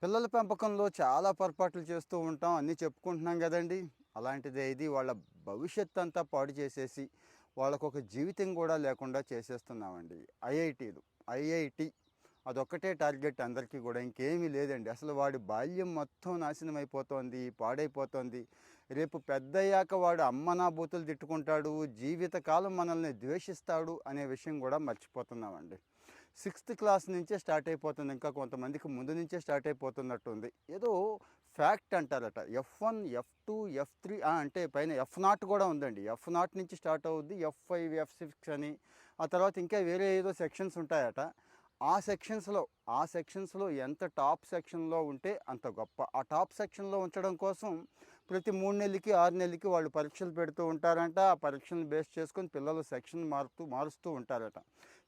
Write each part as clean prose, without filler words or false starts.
పిల్లల పెంపకంలో చాలా పొరపాట్లు చేస్తూ ఉంటాం. అన్నీ చెప్పుకుంటున్నాం గదండీ! అలాంటిదే ఇది వాళ్ళ భవిష్యత్తంతా పాడు చేసేసి, వాళ్ళకొక జీవితం గూడా లేకుండా చేసేస్తున్నామండి. ఐఐటీలు. ఐఐటీ అదొక్కటే టార్గెట్ అందరికీ గూడా. ఇంకేమీ లేదండి. అసలు వాడి బాల్యం మొత్తం నాశనమైపోతోంది, పాడైపోతోంది. రేపు పెద్దయ్యాక వాడు అమ్మ బూతులు తిట్టుకుంటాడు, జీవితకాలం మనల్ని ద్వేషిస్తాడు అనే విషయం గూడా మర్చిపోతున్నామండి. సిక్స్త్ క్లాస్ నుంచే స్టార్ట్ అయిపోతుంది. ఇంకా కొంతమందికి ముందు నుంచే స్టార్ట్ అయిపోతున్నట్టుంది. ఏదో ఫ్యాక్ట్ అంటారట. ఎఫ్1, ఎఫ్2, ఎఫ్3 అంటే పైన ఎఫ్0 కూడా ఉందండి. ఎఫ్0 నుంచి స్టార్ట్ అవుద్ది. ఎఫ్5, ఎఫ్6 అని. ఆ తర్వాత ఇంకా వేరే ఏదో సెక్షన్స్ ఉంటాయట. ఆ సెక్షన్స్‌లో ఎంత టాప్ సెక్షన్‌లో ఉంటే అంత గొప్ప. ఆ టాప్ సెక్షన్‌లో ఉంచడం కోసం ప్రతి 3 నెలలకి, 6 నెలలకి వాళ్ళు పరీక్షలు పెడుతూ ఉంటారంట. ఆ పరీక్షలను బేస్ చేసుకొని పిల్లలు సెక్షన్ మారుస్తూ ఉంటారట.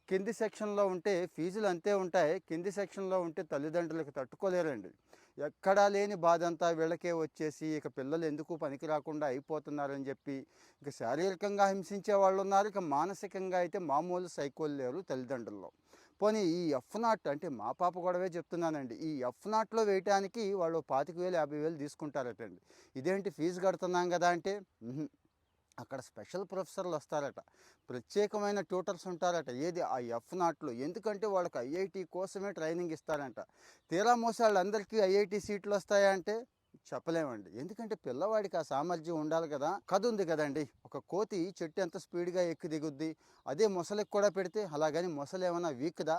కింది సెక్షన్‌లో ఉంటే ఫీజులు అంతే ఉంటాయి. కింది సెక్షన్‌లో ఉంటే తల్లిదండ్రులకు తట్టుకోలేరండి. ఎక్కడా లేని బాధంతా వీళ్ళకే వచ్చేసి ఇక పిల్లలు ఎందుకు పనికి రాకుండా అయిపోతున్నారని చెప్పి ఇక శారీరకంగా హింసించే వాళ్ళున్నారు. ఇక మానసికంగా అయితే మామూలు సైకోలు లేరు తల్లిదండ్రుల్లో. పోనీ ఈ ఎఫ్0 అంటే మా పాప గొడవే చెప్తున్నానండి. ఈ ఎఫ్0లో వేయటానికి వాళ్ళు 25,000, 50,000 తీసుకుంటారటండి. ఇదేంటి ఫీజు కడుతున్నాం కదా అంటే, హుహు. అక్కడ స్పెషల్ ప్రొఫెసర్లు వస్తారట. ప్రత్యేకమైన ట్యూటర్స్ ఉంటారట. ఏది ఆ ఎఫ్0లో. ఎందుకంటే వాళ్ళకి ఐఐటీ కోసమే ట్రైనింగ్ ఇస్తారంట. తీరా మోసి వాళ్ళందరికీ ఐఐటీ సీట్లు వస్తాయా అంటే చెప్పలేమండి. ఎందుకంటే పిల్లవాడికి ఆ సామర్థ్యం ఉండాలి కదా. కథ ఉంది కదండి. ఒక కోతి చెట్టు ఎంత స్పీడ్‌గా ఎక్కి దిగుద్ది. అదే మొసలికి కూడా పెడితే అలాగని మొసలేమన్నా వీక్‌దా?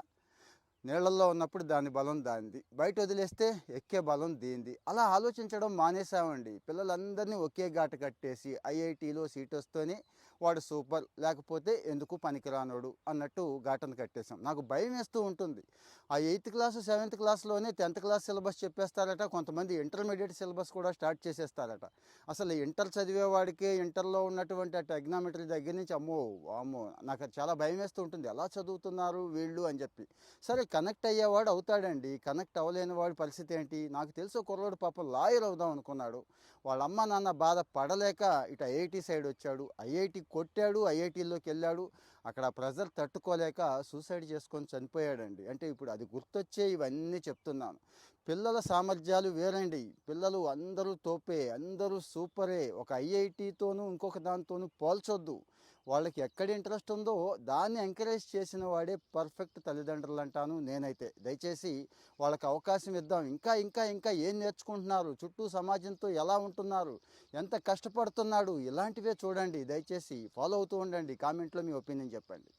నీళ్ళల్లో ఉన్నప్పుడు దాని బలం దానిది, బయట వదిలేస్తే ఎక్కే బలం దీనిది. అలా ఆలోచించడం మానేసామండి. పిల్లలందరినీ ఒకే ఘాట కట్టేసి ఐఐటీలో సీట్ వస్తేనే వాడు సూపర్, లేకపోతే ఎందుకు పనికిరానోడు అన్నట్టు ఘాటను కట్టేసాం. నాకు భయం వేస్తూ ఉంటుంది. ఆ ఎయిత్ క్లాసు, సెవెంత్ క్లాస్లోనే 10th క్లాస్ సిలబస్ చెప్పేస్తారట. కొంతమంది ఇంటర్మీడియట్ సిలబస్ కూడా స్టార్ట్ చేసేస్తారట. అసలు ఇంటర్ చదివేవాడికి ఇంటర్లో ఉన్నటువంటి ఆ టెగ్నామెట్రీ దగ్గర నుంచి అమ్మో అమ్మో నాకు అది చాలా భయం వేస్తూ ఉంటుంది. ఎలా చదువుతున్నారు వీళ్ళు అని చెప్పి. సరే కనెక్ట్ అయ్యేవాడు అవుతాడండి. కనెక్ట్ అవ్వలేని వాడి పరిస్థితి ఏంటి? నాకు తెలిసి ఒక కుర్రోడు పాపం లాయర్ అవుదాం అనుకున్నాడు. వాళ్ళ అమ్మ నాన్న బాధ పడలేక ఇటు ఐఐటీ సైడ్ వచ్చాడు. ఐఐటీ కొట్టాడు, ఐఐటీలోకి వెళ్ళాడు. అక్కడ ప్రెజర్ తట్టుకోలేక సూసైడ్ చేసుకొని చనిపోయాడండి. అంటే ఇప్పుడు అది గుర్తొచ్చే ఇవన్నీ చెప్తున్నాను. పిల్లల సామర్థ్యాలు వేరండి. పిల్లలు అందరూ తోపే, అందరూ సూపరే. ఒక ఐఐటీతోనూ ఇంకొక దానితోనూ పోల్చొద్దు. వాళ్ళకి ఎక్కడ ఇంట్రెస్ట్ ఉందో దాన్ని ఎంకరేజ్ చేసిన వాడే పర్ఫెక్ట్ తల్లిదండ్రులు అంటాను నేనైతే. దయచేసి వాళ్ళకి అవకాశం ఇద్దాం. ఇంకా ఇంకా ఇంకా ఏం నేర్చుకుంటున్నారు, చుట్టూ సమాజంతో ఎలా ఉంటున్నారు, ఎంత కష్టపడుతున్నాడు, ఇలాంటివే చూడండి. దయచేసి ఫాలో అవుతూ ఉండండి. కామెంట్లో మీ ఒపీనియన్ చెప్పండి.